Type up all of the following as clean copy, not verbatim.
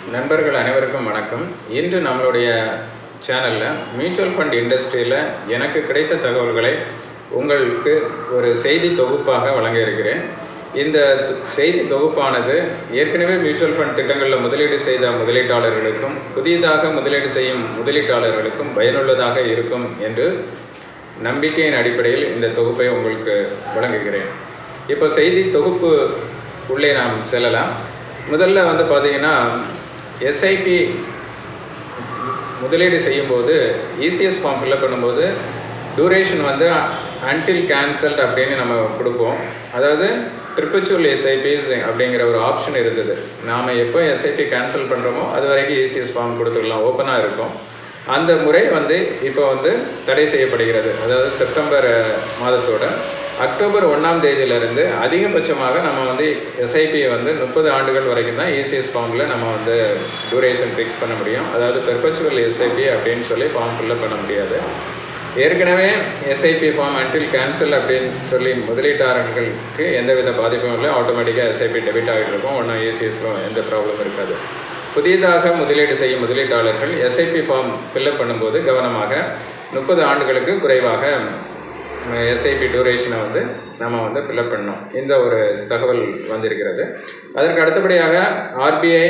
நண்பர்கள் அனைவருக்கும் வணக்கம். இன்று நம்மளுடைய சேனலில் மியூச்சுவல் ஃபண்ட் இண்டஸ்ட்ரியில் எனக்கு கிடைத்த தகவல்களை உங்களுக்கு ஒரு செய்தி தொகுப்பாக வழங்க இருக்கிறேன். இந்த செய்தி தொகுப்பானது ஏற்கனவே மியூச்சுவல் ஃபண்ட் திட்டங்களில் முதலீடு செய்த முதலீட்டாளர்களுக்கும் புதிதாக முதலீடு செய்யும் முதலீட்டாளர்களுக்கும் பயனுள்ளதாக இருக்கும் என்று நம்பிக்கையின் அடிப்படையில் இந்த தொகுப்பை உங்களுக்கு வழங்குகிறேன். இப்போ செய்தி தொகுப்பு உள்ளே நாம் செல்லலாம். முதல்ல பார்த்தீங்கன்னா எஸ்ஐபி முதலீடு செய்யும்போது இசிஎஸ் ஃபார்ம் ஃபில்அப் பண்ணும்போது டூரேஷன் அன்டில் கேன்சல்ட் அப்படின்னு நம்ம கொடுப்போம். அதாவது ட்ரிபிச்சுவல் எஸ்ஐபிஸ் அப்படிங்கிற ஒரு ஆப்ஷன் இருக்குது. நாம் எப்போ எஸ்ஐபி கேன்சல் பண்ணுறோமோ அது வரைக்கும் இசிஎஸ் ஃபார்ம் கொடுத்துக்கலாம், ஓப்பனாக இருக்கும். அந்த முறை இப்போ தடை செய்யப்படுகிறது. அதாவது செப்டம்பர் மாதத்தோட அக்டோபர் 1ஆம் தேதியிலிருந்து அதிகபட்சமாக நம்ம எஸ்ஐபியை 30 ஆண்டுகள் வரைக்கும் தான் இசிஎஸ் ஃபார்மில் நம்ம டூரேஷன் ஃபிக்ஸ் பண்ண முடியும். அதாவது பெர்பச்சுவல் எஸ்ஐபி அப்படின்னு சொல்லி ஃபார்ம் ஃபில்அப் பண்ண முடியாது. ஏற்கனவே எஸ்ஐபி ஃபார்ம் அன்டில் கேன்சல் அப்படின்னு சொல்லி முதலீட்டாளர்களுக்கு எந்தவித பாதிப்பும் இல்லை. ஆட்டோமேட்டிக்காக எஸ்ஐபி டெபிட் ஆகிட்டு இருக்கும். ஒன்றும் இசிஎஸ்லும் எந்த ப்ராப்ளம் இருக்காது. புதிதாக முதலீடு செய்யும் முதலீட்டாளர்கள் எஸ்ஐபி ஃபார்ம் ஃபில்அப் பண்ணும்போது கவனமாக 30 ஆண்டுகளுக்கு குறைவாக எஸ்ஐபி டூரேஷனை நம்ம ஃபில்அப் பண்ணோம். இந்த ஒரு தகவல் வந்திருக்கிறது. அதற்கு அடுத்தபடியாக ஆர்பிஐ,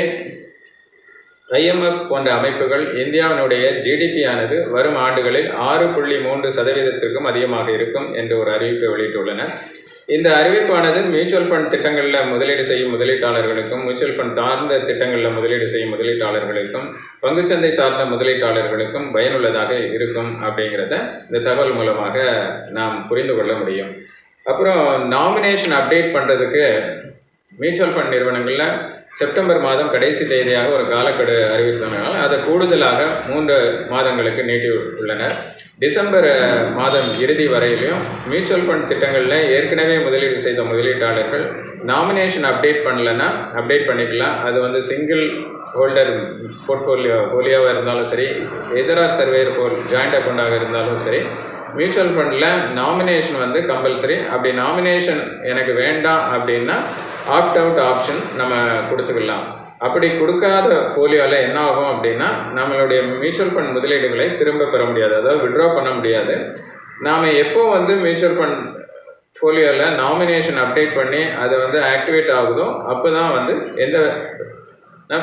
ஐஎம்எஃப் போன்ற அமைப்புகள் இந்தியாவினுடைய ஜிடிபி ஆனது வரும் ஆண்டுகளில் 6.3% அதிகமாக இருக்கும் என்று ஒரு அறிவிப்பை வெளியிட்டுள்ளனர். இந்த அறிவிப்பானது மியூச்சுவல் ஃபண்ட் திட்டங்களில் முதலீடு செய்யும் முதலீட்டாளர்களுக்கும் மியூச்சுவல் ஃபண்ட் சார்ந்த திட்டங்களில் முதலீடு செய்யும் முதலீட்டாளர்களுக்கும் பங்குச்சந்தை சார்ந்த முதலீட்டாளர்களுக்கும் பயனுள்ளதாக இருக்கும் அப்படிங்கிறத இந்த தகவல் மூலமாக நாம் புரிந்து கொள்ள முடியும். அப்புறம் நாமினேஷன் அப்டேட் பண்ணுறதுக்கு மியூச்சுவல் ஃபண்ட் நிறுவனங்களில் செப்டம்பர் மாதம் கடைசி தேதியாக ஒரு காலக்கெடு அறிவித்தனால் அதை கூடுதலாக 3 மாதங்களுக்கு நீட்டி உள்ளனர். டிசம்பர் மாதம் இறுதி வரையிலையும் மியூச்சுவல் ஃபண்ட் திட்டங்களில் ஏற்கனவே முதலீடு செய்த முதலீட்டாளர்கள் நாமினேஷன் அப்டேட் பண்ணலைன்னா அப்டேட் பண்ணிக்கலாம். அது சிங்கிள் ஹோல்டர் போர்ட்ஃபோலியோவாக இருந்தாலும் சரி, எதிரார் சர்வேயர் ஜாயிண்ட் அக்கௌண்ட்டாக இருந்தாலும் சரி, மியூச்சுவல் ஃபண்டில் நாமினேஷன் கம்பல்சரி. அப்படி நாமினேஷன் எனக்கு வேண்டாம் அப்படின்னா ஆப்ட் அவுட் ஆப்ஷன் நம்ம கொடுத்துக்கலாம். அப்படி கொடுக்காத போலியோவில் என்ன ஆகும் அப்படின்னா நம்மளுடைய மியூச்சுவல் ஃபண்ட் முதலீடுகளை திரும்ப பெற முடியாது, அதாவது விட்ரா பண்ண முடியாது. நாம் எப்போ மியூச்சுவல் ஃபண்ட் போலியோவில் நாமினேஷன் அப்டேட் பண்ணி அதை ஆக்டிவேட் ஆகுதோ அப்போ தான் எந்த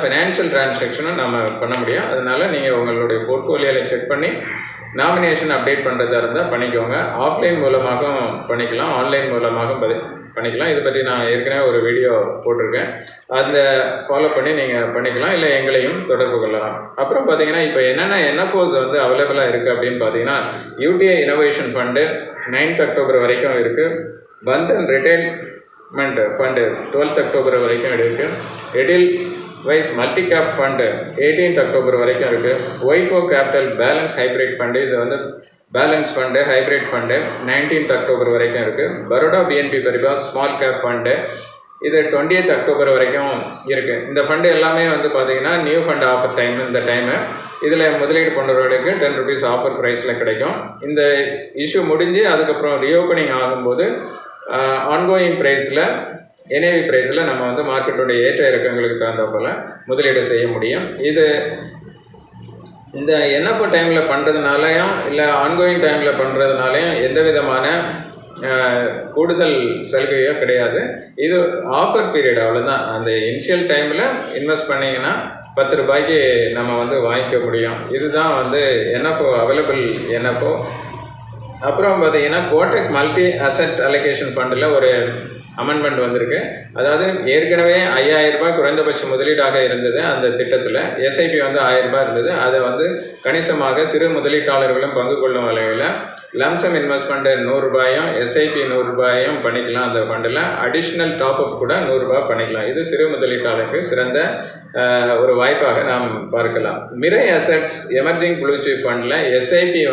ஃபைனான்ஷியல் டிரான்சாக்ஷனும் நம்ம பண்ண முடியும். அதனால் நீங்கள் உங்களுடைய போர்ட்ஃபோலியோவில் செக் பண்ணி நாமினேஷன் அப்டேட் பண்ணுறதா இருந்தால் பண்ணிக்கோங்க. ஆஃப்லைன் மூலமாகவும் பண்ணிக்கலாம், ஆன்லைன் மூலமாகவும் பண்ணிக்கலாம். இதை பற்றி நான் ஏற்கனவே ஒரு வீடியோ போட்டிருக்கேன், அதை ஃபாலோ பண்ணி நீங்கள் பண்ணிக்கலாம், இல்லை எங்களையும் தொடர்பு கொள்ளலாம். அப்புறம் பார்த்தீங்கன்னா இப்போ என்னென்ன என்எஃப்ஓஸ் அவைலபிளாக இருக்குது அப்படின்னு பார்த்தீங்கன்னா UTI innovation fund 9th October வரைக்கும் இருக்குது. Bandhan retirement fund 12th October வரைக்கும் இருக்குது. Edelweiss multi cap fund 18th October வரைக்கும் இருக்குது. ஒய்கோ கேபிட்டல் பேலன்ஸ் ஹைப்ரிட் ஃபண்டு, இது balance fund hybrid fund 19th October வரைக்கும் இருக்குது. Baroda BNP Paribas small cap fund இது 20th அக்டோபர் வரைக்கும் இருக்குது. இந்த ஃபண்டு எல்லாமே பார்த்தீங்கன்னா நியூ ஃபண்ட் ஆஃபர் டைம். இந்த டைமு இதில் முதலீடு பண்ணுறவர்களுக்கு 10 rupees ஆஃபர் ப்ரைஸில் கிடைக்கும். இந்த இஷ்யூ முடிஞ்சு அதுக்கப்புறம் ரீஓப்பனிங் ஆகும்போது ஆன்கோயிங் ப்ரைஸில் என்ஏவி ப்ரைஸில் நம்ம மார்க்கெட்டோடைய ஏற்ற இறக்கங்களுக்கு தகுந்த போல் முதலீடு செய்ய முடியும். இது இந்த என்எஃப்ஓ டைமில் பண்ணுறதுனாலையும் இல்லை ஆன்கோயிங் டைமில் பண்ணுறதுனாலையும் எந்த விதமான கூடுதல் சலுகையோ கிடையாது. இது ஆஃபர் பீரியட், அவ்வளோதான். அந்த இனிஷியல் டைமில் இன்வெஸ்ட் பண்ணிங்கன்னா 10 ரூபாய்க்கு நம்ம வாங்கிக்க முடியும். இதுதான் என்எஃப்ஓ அவைலபிள் என்எஃப்ஓ. அப்புறம் பார்த்தீங்கன்னா கோடெக் மல்டி அசெட் அலோகேஷன் ஃபண்டில் ஒரு அமெண்ட்மெண்ட் வந்திருக்கு. அதாவது ஏற்கனவே 5000 ரூபாய் குறைந்தபட்ச முதலீடாக இருந்தது. அந்த திட்டத்தில் எஸ்ஐபி 1000 ரூபாய் இருந்தது. அதை கணிசமாக சிறு முதலீட்டாளர்களும் பங்கு கொள்ளும் வகையில் லம்சம் இன்வெஸ்ட்மெண்ட் 100 ரூபாயும் எஸ்ஐபி 100 ரூபாயும் பண்ணிக்கலாம். அந்த ஃபண்டில் அடிஷ்னல் டாப்அப் கூட 100 ரூபாய் பண்ணிக்கலாம். இது சிறு முதலீட்டாளருக்கு சிறந்த ஒரு வாய்ப்பாக நாம் பார்க்கலாம். மிரை அசெட்ஸ் எமர்ஜிங் ப்ளூ சிப் ஃபண்டில் எஸ்ஐபி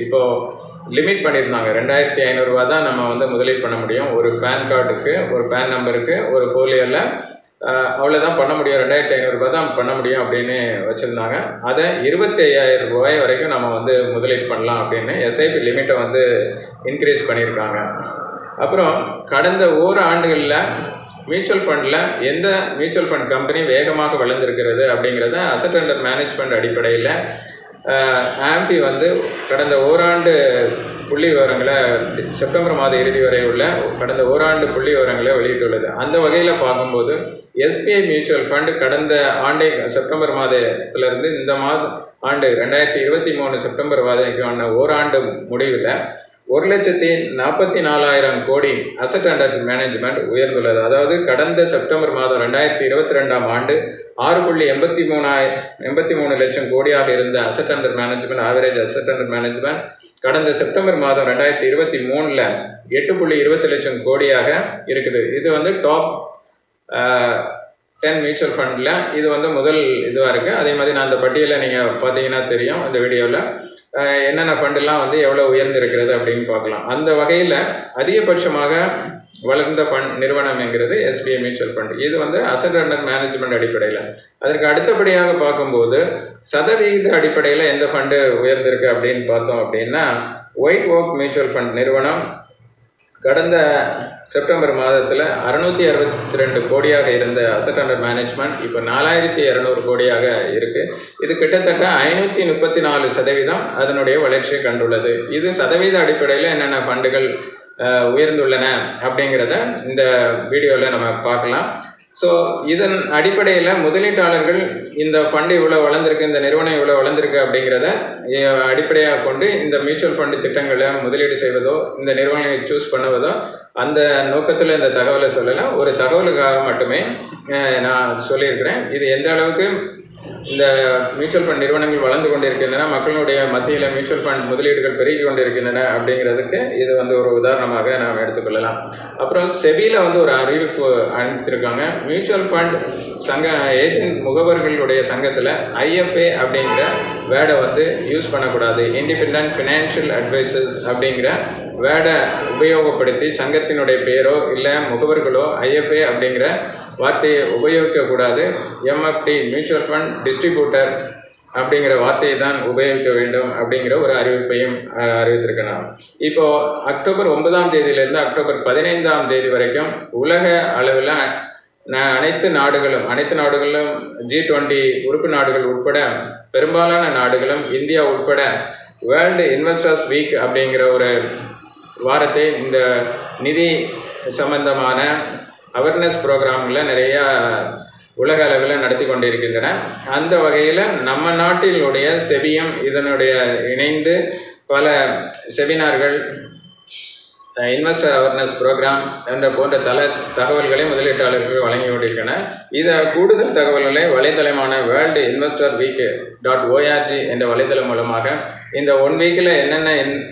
இப்போது லிமிட் பண்ணியிருந்தாங்க. 2500 ரூபா தான் நம்ம முதலீடு பண்ண முடியும். ஒரு பேன் கார்டுக்கு, ஒரு பேன் நம்பருக்கு, ஒரு ஃபோலியோவில் அவ்வளோதான் பண்ண முடியும். 2500 ரூபா தான் பண்ண முடியும் அப்படின்னு வச்சுருந்தாங்க. அதை 25,000 ரூபாய் வரைக்கும் நம்ம முதலீடு பண்ணலாம் அப்படின்னு எஸ்ஐபி லிமிட்டை இன்க்ரீஸ் பண்ணியிருக்காங்க. அப்புறம் கடந்த ஓராண்டுகளில் மியூச்சுவல் ஃபண்டில் எந்த மியூச்சுவல் ஃபண்ட் கம்பெனி வேகமாக வளர்ந்துருக்கிறது அப்படிங்கிறத அசட் அண்டர் மேனேஜ்மெண்ட் அடிப்படையில் ஆம்பி வந்து கடந்த ஓராண்டு புள்ளி விவரங்களை செப்டம்பர் மாத இறுதி வரை உள்ள கடந்த ஓராண்டு புள்ளி விவரங்களை வெளியிட்டுள்ளது. அந்த வகையில் பார்க்கும்போது எஸ்பிஐ மியூச்சுவல் ஃபண்ட் கடந்த ஆண்டை செப்டம்பர் மாதத்திலிருந்து இந்த ஆண்டு 2023 செப்டம்பர் மாதத்துக்கான ஓராண்டு முடிவில் 1,44,000 கோடி அசட் அண்டர் மேனேஜ்மெண்ட் உயர்ந்துள்ளது. அதாவது கடந்த செப்டம்பர் மாதம் 2022 ஆண்டு 6.83 லட்சம் கோடியாக இருந்த asset under management average asset under management கடந்த செப்டம்பர் மாதம் 2023 8.20 லட்சம் கோடியாக இருக்குது. இது வந்து டாப் 10 மியூச்சுவல் ஃபண்டில் இது வந்து முதல் இதுவாக இருக்குது. அதே மாதிரி நான் அந்த பட்டியலை நீங்கள் பார்த்தீங்கன்னா தெரியும் இந்த வீடியோவில் என்னென்ன ஃபண்டெல்லாம் வந்து எவ்வளோ உயர்ந்திருக்கிறது அப்படின்னு பார்க்கலாம். அந்த வகையில் அதிகபட்சமாக வளர்ந்த ஃபண்ட் நிறுவனம் என்கிறது எஸ்பிஐ மியூச்சுவல் ஃபண்ட். இது வந்து அசட் அண்டர் மேனேஜ்மெண்ட் அடிப்படையில். அதற்கு அடுத்தபடியாக பார்க்கும்போது சதவிகித அடிப்படையில் எந்த ஃபண்டு உயர்ந்திருக்கு அப்படின்னு பார்த்தோம் அப்படின்னா ஒயிட் ஓக் மியூச்சுவல் ஃபண்ட் நிறுவனம் கடந்த செப்டம்பர் மாதத்தில் 662 கோடியாக இருந்த அசட் அண்டர் மேனேஜ்மெண்ட் இப்போ 4,200 கோடியாக இருக்குது. இது கிட்டத்தட்ட 534% அதனுடைய வளர்ச்சியை கண்டுள்ளது. இது சதவீத அடிப்படையில் என்னென்ன ஃபண்டுகள் உயர்ந்துள்ளன அப்படிங்கிறத இந்த வீடியோவில் நம்ம பார்க்கலாம். ஸோ இதன் அடிப்படையில் முதலீட்டாளர்கள் இந்த ஃபண்டு இவ்வளோ வளர்ந்துருக்கு, இந்த நிறுவனம் இவ்வளோ வளர்ந்துருக்கு அப்படிங்கிறத அடிப்படையாக கொண்டு இந்த மியூச்சுவல் ஃபண்டு திட்டங்களை முதலீடு செய்வதோ இந்த நிறுவனங்களை சூஸ் பண்ணுவதோ அந்த நோக்கத்தில் இந்த தகவலை சொல்லலாம். ஒரு தகவலுக்காக மட்டுமே நான் சொல்லியிருக்கிறேன். இது எந்த அளவுக்கு இந்த மியூச்சுவல் ஃபண்ட் நிறுவனங்கள் வளர்ந்து கொண்டிருக்கின்றன, மக்களுடைய மத்தியில் மியூச்சுவல் ஃபண்ட் முதலீடுகள் பெருகி கொண்டிருக்கின்றன அப்படிங்கிறதுக்கு இது வந்து ஒரு உதாரணமாக நாம் எடுத்துக்கொள்ளலாம். அப்புறம் செபியில் வந்து ஒரு அறிவிப்பு அனுப்பித்திருக்காங்க. மியூச்சுவல் ஃபண்ட் சங்க ஏஜென்ட் முகவர்களுடைய சங்கத்தில் ஐஎஃப்ஏ அப்படிங்கிற வேர்டை வந்து யூஸ் பண்ணக்கூடாது. இண்டிபெண்டன்ட் ஃபினான்ஷியல் அட்வைசர்ஸ் அப்படிங்கிற வேர்டை உபயோகப்படுத்தி சங்கத்தினுடைய பேரோ இல்லை முகவர்களோ ஐஎஃப்ஏ அப்படிங்கிற வார்த்தையை உபயோகிக்கக்கூடாது. எம்எஃப்டி மியூச்சுவல் ஃபண்ட் டிஸ்ட்ரிபியூட்டர் அப்படிங்கிற வார்த்தையை தான் உபயோகிக்க வேண்டும் அப்படிங்கிற ஒரு அறிவிப்பையும் அறிவித்திருக்கிறார். இப்போது அக்டோபர் 9ஆம் தேதியிலிருந்து அக்டோபர் 15ஆம் தேதி வரைக்கும் உலக அளவில் அனைத்து நாடுகளும் G20 உறுப்பு நாடுகள் உட்பட பெரும்பாலான நாடுகளும் இந்தியா உட்பட வேர்ல்டு இன்வெஸ்டர்ஸ் வீக் அப்படிங்கிற ஒரு வாரத்தை இந்த நிதி சம்பந்தமான அவேர்னஸ் ப்ரோக்ராமில் நிறையா உலக அளவில் நடத்தி கொண்டிருக்கின்றன. அந்த வகையில் நம்ம நாட்டினுடைய செபியும் இதனுடைய இணைந்து பல செமினார்கள், இன்வெஸ்டர் அவேர்னஸ் ப்ரோக்ராம் என்ற போன்ற தகவல்களை முதலீட்டாளர்கள் வழங்கி கொண்டிருக்கின்றன. இதை கூடுதல் தகவல்களை வலைத்தளமான வேர்ல்டு இன்வெஸ்டர் வீக்.org என்ற வலைத்தளம் மூலமாக இந்த 1 வீக்கில் என்னென்ன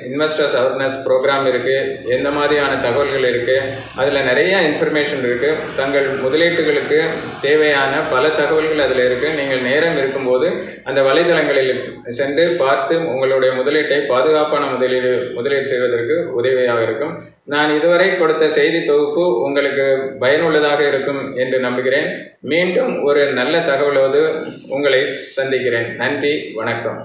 இன்வெஸ்டர்ஸ் அவேர்னஸ் ப்ரோக்ராம் இருக்குது, எந்த மாதிரியான தகவல்கள் இருக்குது, அதில் நிறைய இன்ஃபர்மேஷன் இருக்குது. தங்கள் முதலீட்டுகளுக்கு தேவையான பல தகவல்கள் அதில் இருக்குது. நீங்கள் நேரம் இருக்கும்போது அந்த வலைத்தளங்களில் சென்று பார்த்து உங்களுடைய முதலீட்டை பாதுகாப்பான முதலீடு செய்வதற்கு உதவியாக இருக்கும். நான் இதுவரை கொடுத்த செய்தி தொகுப்பு உங்களுக்கு பயனுள்ளதாக இருக்கும் என்று நம்புகிறேன். மீண்டும் ஒரு நல்ல தகவலோடு உங்களை சந்திக்கிறேன். நன்றி, வணக்கம்.